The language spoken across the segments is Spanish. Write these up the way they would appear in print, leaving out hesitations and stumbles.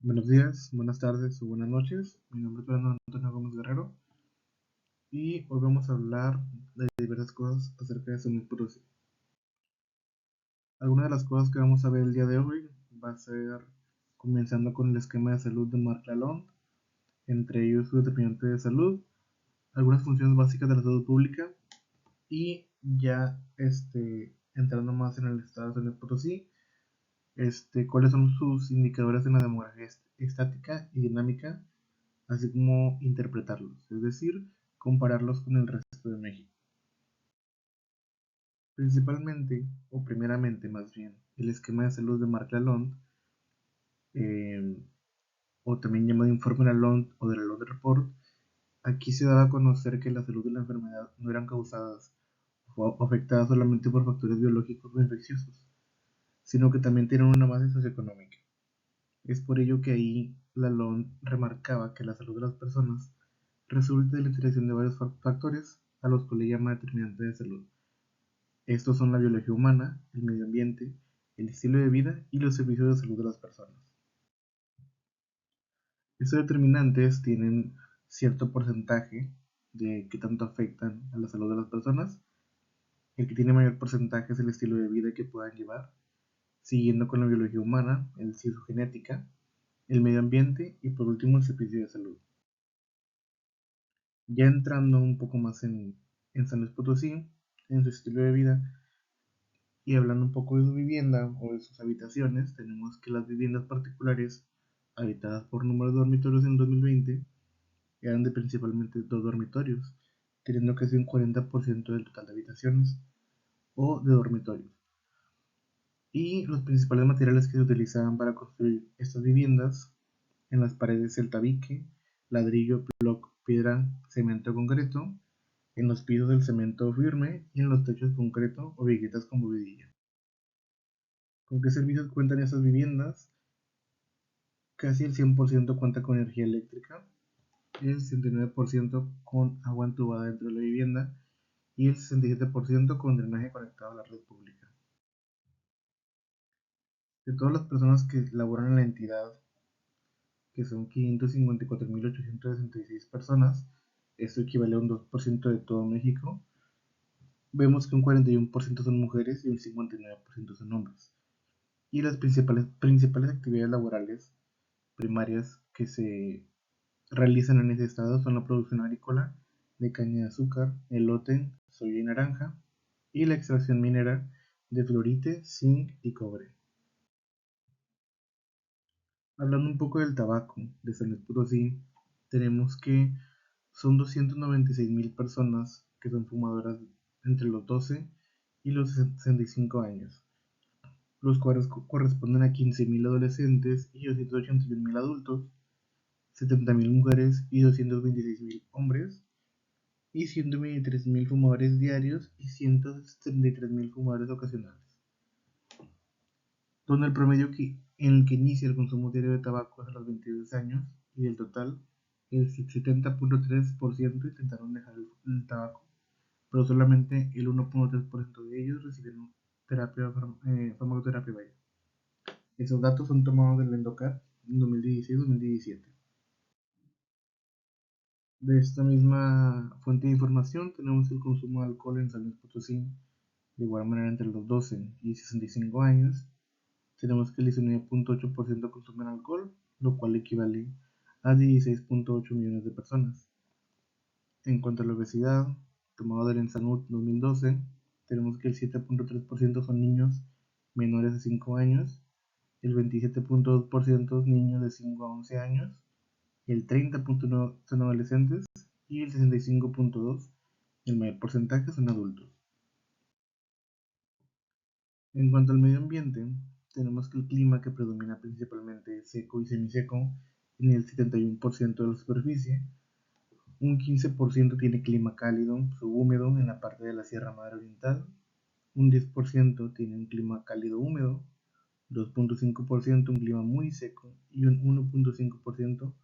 Buenos días, buenas tardes o buenas noches. Mi nombre es Fernando Antonio Gómez Guerrero y hoy vamos a hablar de diversas cosas acerca de San Luis Potosí. Algunas de las cosas que vamos a ver el día de hoy va a ser comenzando con el esquema de salud de Marc Lalonde, entre ellos su determinante de salud, algunas funciones básicas de la salud pública y ya entrando más en el estado de San Luis Potosí, cuáles son sus indicadores en la demografía estática y dinámica, así como interpretarlos, es decir, compararlos con el resto de México. Principalmente, o primeramente más bien, el esquema de salud de Marc Lalonde, eh, o también llamado Informe Lalonde o de Lalonde Report, aquí se daba a conocer que la salud y la enfermedad no eran causadas o afectadas solamente por factores biológicos o infecciosos, sino que también tienen una base socioeconómica. Es por ello que ahí Lalonde remarcaba que la salud de las personas resulta de la interacción de varios factores a los que le llama determinante de salud. Estos son la biología humana, el medio ambiente, el estilo de vida y los servicios de salud de las personas. Estos determinantes tienen cierto porcentaje de qué tanto afectan a la salud de las personas. El que tiene mayor porcentaje es el estilo de vida que puedan llevar, siguiendo con la biología humana, es decir, su genética, el medio ambiente y por último el servicio de salud. Ya entrando un poco más en San Luis Potosí, en su estilo de vida, y hablando un poco de su vivienda o de sus habitaciones, tenemos que las viviendas particulares habitadas por número de dormitorios en 2020 eran de principalmente dos dormitorios, teniendo casi un 40% del total de habitaciones o de dormitorios. Y los principales materiales que se utilizaban para construir estas viviendas: en las paredes el tabique, ladrillo, block, piedra, cemento, concreto; en los pisos el cemento firme y en los techos concreto o viguetas con bovedilla. ¿Con qué servicios cuentan estas viviendas? Casi el 100% cuenta con energía eléctrica, el 69% con agua entubada dentro de la vivienda y el 67% con drenaje conectado a la red pública. De todas las personas que laboran en la entidad, que son 554.866 personas, esto equivale a un 2% de todo México. Vemos que un 41% son mujeres y un 59% son hombres. Y las principales actividades laborales primarias que se realizan en ese estado son la producción agrícola de caña de azúcar, elote, soya y naranja, y la extracción minera de fluorite, zinc y cobre. Hablando un poco del tabaco de San Luis Potosí, tenemos que son 296.000 personas que son fumadoras entre los 12 y los 65 años, los cuales corresponden a 15.000 adolescentes y 281.000 adultos, 70.000 mujeres y 226.000 hombres, y 123.000 fumadores diarios y 173.000 fumadores ocasionales, donde el promedio en el que inicia el consumo diario de tabaco es a los 22 años, y del total, el 70.3% intentaron dejar el tabaco, pero solamente el 1.3% de ellos recibieron farmacoterapia. Vaya. Esos datos son tomados del Endocar en 2016-2017. De esta misma fuente de información tenemos el consumo de alcohol en San Luis Potosí. De igual manera, entre los 12 y 65 años, tenemos que el 19.8% consumen alcohol, lo cual equivale a 16.8 millones de personas. En cuanto a la obesidad, tomado del Ensanud 2012, tenemos que el 7.3% son niños menores de 5 años, el 27.2% niños de 5 a 11 años, el 30.9% son adolescentes y el 65.2%, el mayor porcentaje, son adultos. En cuanto al medio ambiente, tenemos que el clima que predomina principalmente es seco y semiseco en el 71% de la superficie, un 15% tiene clima cálido subhúmedo en la parte de la Sierra Madre Oriental, un 10% tiene un clima cálido húmedo, 2.5% un clima muy seco y un 1.5%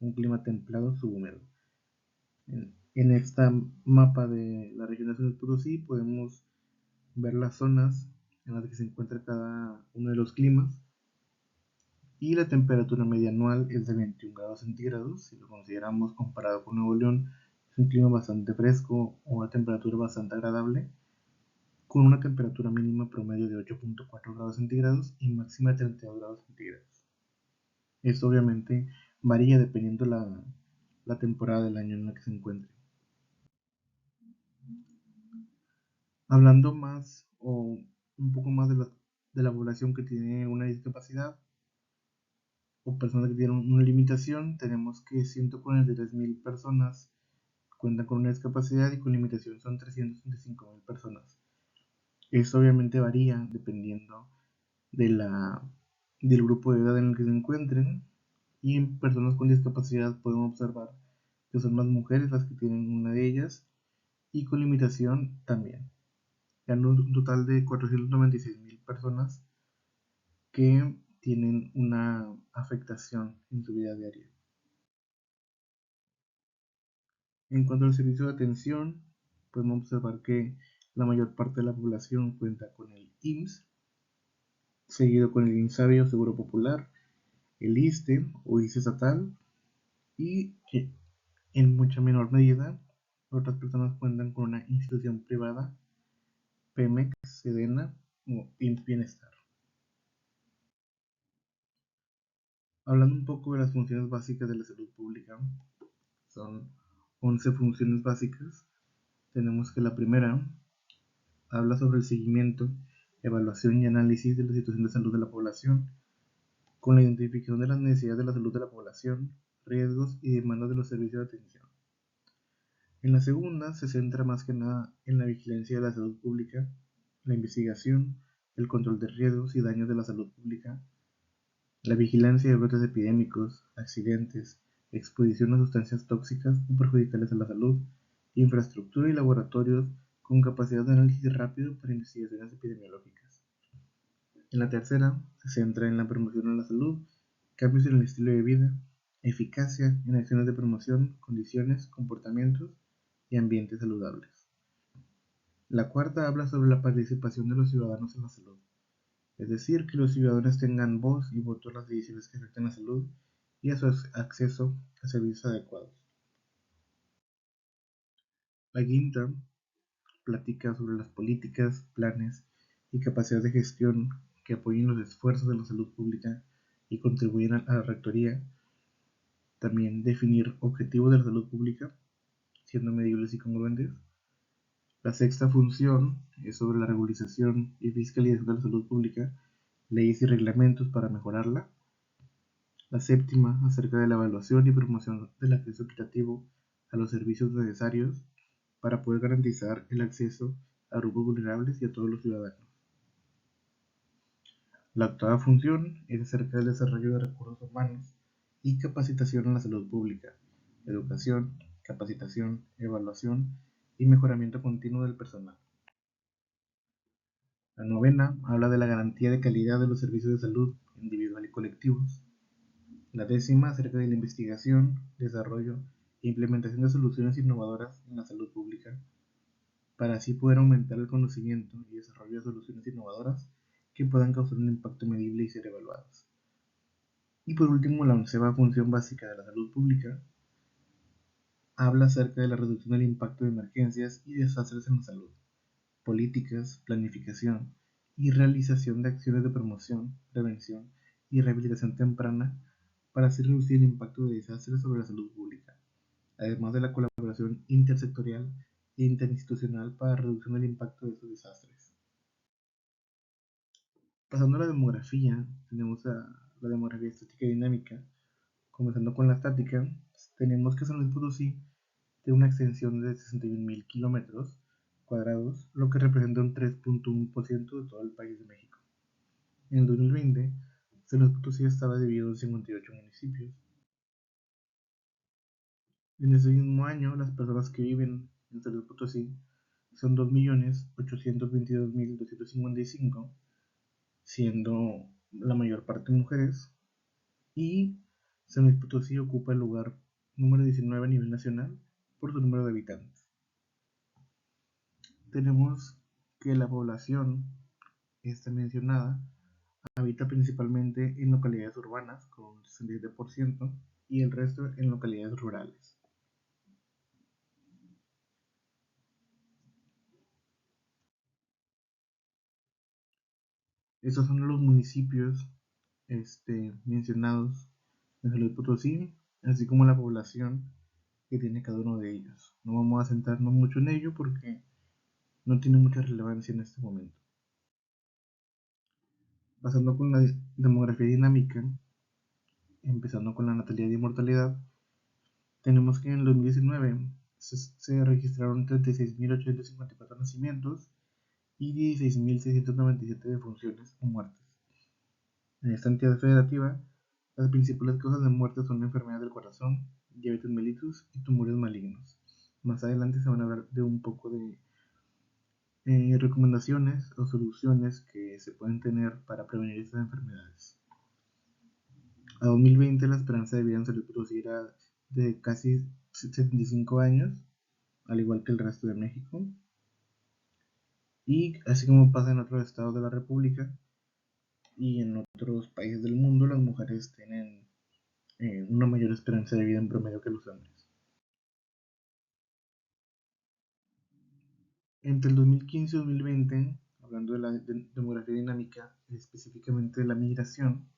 un clima templado subhúmedo. En esta mapa de la región de San Luis Potosí podemos ver las zonas en las que se encuentra cada uno de los climas, y la temperatura media anual es de 21 grados centígrados. Si lo consideramos comparado con Nuevo León, es un clima bastante fresco o una temperatura bastante agradable, con una temperatura mínima promedio de 8.4 grados centígrados y máxima de 32 grados centígrados. Esto obviamente varía dependiendo la temporada del año en la que se encuentre. Hablando más o un poco más de la población que tiene una discapacidad o personas que tienen una limitación, tenemos que 143.000 personas cuentan con una discapacidad y con limitación son 335.000 personas. Esto obviamente varía dependiendo de del grupo de edad en el que se encuentren, y en personas con discapacidad podemos observar que son más mujeres las que tienen una de ellas y con limitación también. Hay un total de 496.000 personas que tienen una afectación en su vida diaria. En cuanto al servicio de atención, podemos observar que la mayor parte de la población cuenta con el IMSS, seguido con el INSABI o Seguro Popular, el ISSSTE o ISSSTE estatal, y que en mucha menor medida otras personas cuentan con una institución privada, Pemex, Sedena o IMSS Bienestar. Hablando un poco de las funciones básicas de la salud pública, son 11 funciones básicas. Tenemos que la primera habla sobre el seguimiento, evaluación y análisis de la situación de salud de la población, con la identificación de las necesidades de la salud de la población, riesgos y demandas de los servicios de atención. En la segunda se centra más que nada en la vigilancia de la salud pública, la investigación, el control de riesgos y daños de la salud pública, la vigilancia de brotes epidémicos, accidentes, exposición a sustancias tóxicas o perjudiciales a la salud, infraestructura y laboratorios con capacidad de análisis rápido para investigaciones epidemiológicas. En la tercera, se centra en la promoción de la salud, cambios en el estilo de vida, eficacia en acciones de promoción, condiciones, comportamientos y ambientes saludables. La cuarta habla sobre la participación de los ciudadanos en la salud, es decir, que los ciudadanos tengan voz y voto en las decisiones que afectan la salud y a su acceso a servicios adecuados. La quinta platica sobre las políticas, planes y capacidades de gestión que apoyen los esfuerzos de la salud pública y contribuyen a la rectoría. También definir objetivos de la salud pública, siendo medibles y congruentes. La sexta función es sobre la regularización y fiscalización de la salud pública, leyes y reglamentos para mejorarla. La séptima acerca de la evaluación y promoción del acceso equitativo a los servicios necesarios para poder garantizar el acceso a grupos vulnerables y a todos los ciudadanos. La octava función es acerca del desarrollo de recursos humanos y capacitación en la salud pública, educación, capacitación, evaluación y mejoramiento continuo del personal. La novena habla de la garantía de calidad de los servicios de salud individual y colectivos. La décima acerca de la investigación, desarrollo e implementación de soluciones innovadoras en la salud pública, para así poder aumentar el conocimiento y desarrollo de soluciones innovadoras que puedan causar un impacto medible y ser evaluadas. Y por último, la onceava función básica de la salud pública habla acerca de la reducción del impacto de emergencias y desastres en la salud, políticas, planificación y realización de acciones de promoción, prevención y rehabilitación temprana para así reducir el impacto de desastres sobre la salud pública, además de la colaboración intersectorial e interinstitucional para reducción del impacto de estos desastres. Pasando a la demografía, tenemos a la demografía estática y dinámica. Comenzando con la estática, tenemos que San Luis Potosí tiene una extensión de 61.000 kilómetros cuadrados, lo que representa un 3.1% de todo el país de México. En el 2020, San Luis Potosí estaba dividido en 58 municipios. En ese mismo año, las personas que viven en San Luis Potosí son 2.822.255, siendo la mayor parte mujeres, y San Luis Potosí ocupa el lugar número 19 a nivel nacional por su número de habitantes. Tenemos que la población está mencionada Habita principalmente en localidades urbanas con un 67% y el resto en localidades rurales. Estos son los municipios mencionados en San Luis Potosí, así como la población que tiene cada uno de ellos. No vamos a centrarnos mucho en ello porque no tiene mucha relevancia en este momento. Pasando con la demografía dinámica, empezando con la natalidad y mortalidad, tenemos que en el 2019 se registraron 36.854 nacimientos y 16.697 defunciones o muertes. En esta entidad federativa, las principales causas de muerte son enfermedades del corazón, diabetes mellitus y tumores malignos. Más adelante se van a hablar de un poco de recomendaciones o soluciones que se pueden tener para prevenir estas enfermedades. A 2020 la esperanza de vida en Salud Potosí era de casi 75 años, al igual que el resto de México. Y así como pasa en otros estados de la República y en otros países del mundo, las mujeres tienen una mayor esperanza de vida en promedio que los hombres. Entre el 2015 y 2020, hablando de la demografía dinámica, específicamente de la migración,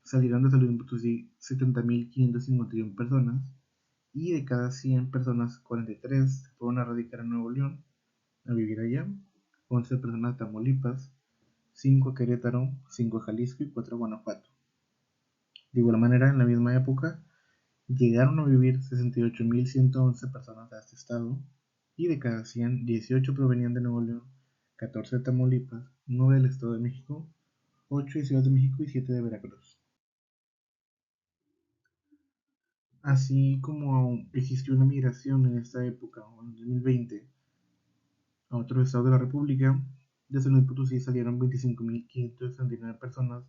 salieron de Salud en Potosí 70.551 personas y de cada 100 personas, 43 se fueron a radicar en Nuevo León, a vivir allá, 11 personas a Tamaulipas, 5 a Querétaro, 5 a Jalisco y 4 a Guanajuato. De igual manera, en la misma época, llegaron a vivir 68.111 personas a este estado y de cada 100, 18 provenían de Nuevo León, 14 de Tamaulipas, 9 del Estado de México, 8 de Ciudad de México y 7 de Veracruz. Así como existió una migración en esta época, en el 2020, a otros estados de la República, de San Luis Potosí salieron 25.569 personas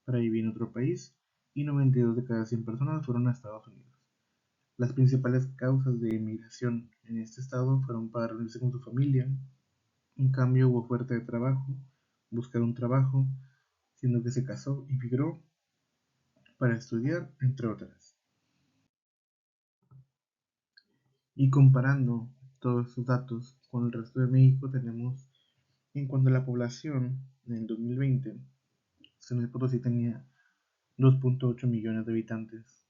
para vivir en otro país y 92 de cada 100 personas fueron a Estados Unidos. Las principales causas de emigración en este estado fueron para reunirse con su familia, en cambio hubo oferta de trabajo, buscar un trabajo, siendo que se casó y migró para estudiar, entre otras. Y comparando todos estos datos con el resto de México, tenemos en cuanto a la población, en el 2020, San Luis Potosí tenía 2.8 millones de habitantes.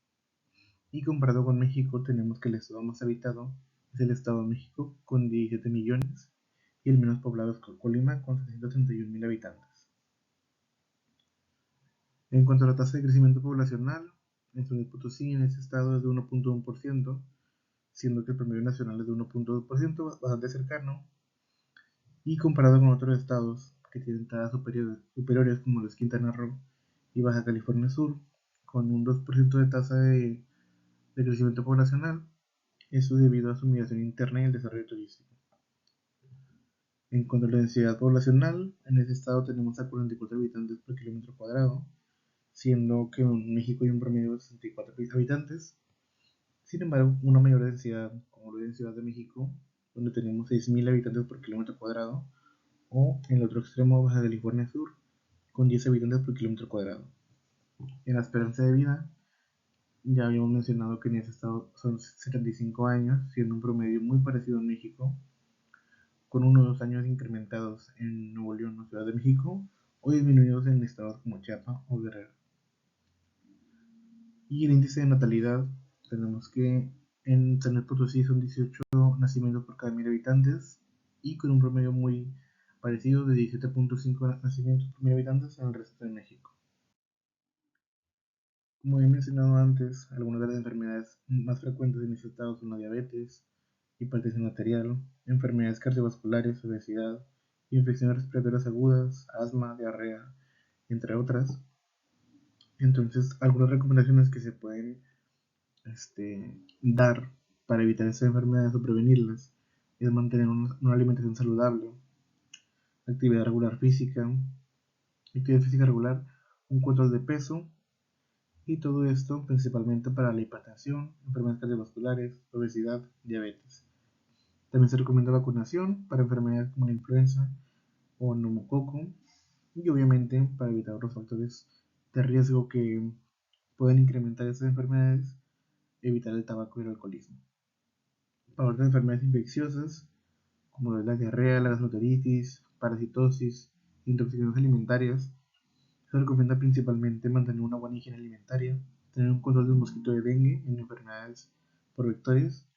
Y comparado con México, tenemos que el estado más habitado es el Estado de México con 17 millones y el menos poblado es Colima con 731.000 habitantes. En cuanto a la tasa de crecimiento poblacional, en San Luis Potosí en este estado es de 1.1%, siendo que el promedio nacional es de 1.2%, bastante cercano, y comparado con otros estados que tienen tasas superiores como los Quintana Roo y Baja California Sur, con un 2% de tasa de crecimiento poblacional, eso debido a su migración interna y el desarrollo turístico. En cuanto a la densidad poblacional, en este estado tenemos a 44 habitantes por kilómetro cuadrado, siendo que en México hay un promedio de 64 habitantes. Sin embargo, una mayor densidad, como lo es en Ciudad de México, donde tenemos 6.000 habitantes por kilómetro cuadrado, o en el otro extremo, Baja California Sur, con 10 habitantes por kilómetro cuadrado. En la esperanza de vida, ya habíamos mencionado que en este estado son 75 años, siendo un promedio muy parecido en México, con unos años incrementados en Nuevo León o Ciudad de México, o disminuidos en estados como Chiapas o Guerrero. Y el índice de natalidad, tenemos que en San Luis Potosí son 18 nacimientos por cada 1.000 habitantes y con un promedio muy parecido de 17.5 nacimientos por 1.000 habitantes en el resto de México. Como he mencionado antes, algunas de las enfermedades más frecuentes en este estado son la diabetes, hipertensión arterial, enfermedades cardiovasculares, obesidad, infecciones respiratorias agudas, asma, diarrea, entre otras. Entonces, algunas recomendaciones que se pueden dar para evitar estas enfermedades o prevenirlas es mantener una alimentación saludable, actividad regular física, actividad física regular, un control de peso y todo esto principalmente para la hipertensión, enfermedades cardiovasculares, obesidad, diabetes. También se recomienda vacunación para enfermedades como la influenza o neumococo y obviamente para evitar los factores de riesgo que pueden incrementar estas enfermedades, evitar el tabaco y el alcoholismo. Para otras enfermedades infecciosas, como la diarrea, la gastroenteritis, parasitosis, intoxicaciones alimentarias, se recomienda principalmente mantener una buena higiene alimentaria, tener un control del mosquito de dengue en enfermedades por vectores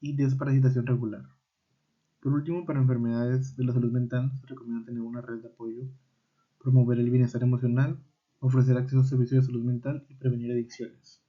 y desparasitación regular. Por último, para enfermedades de la salud mental, se recomienda tener una red de apoyo, promover el bienestar emocional, ofrecer acceso a servicios de salud mental y prevenir adicciones.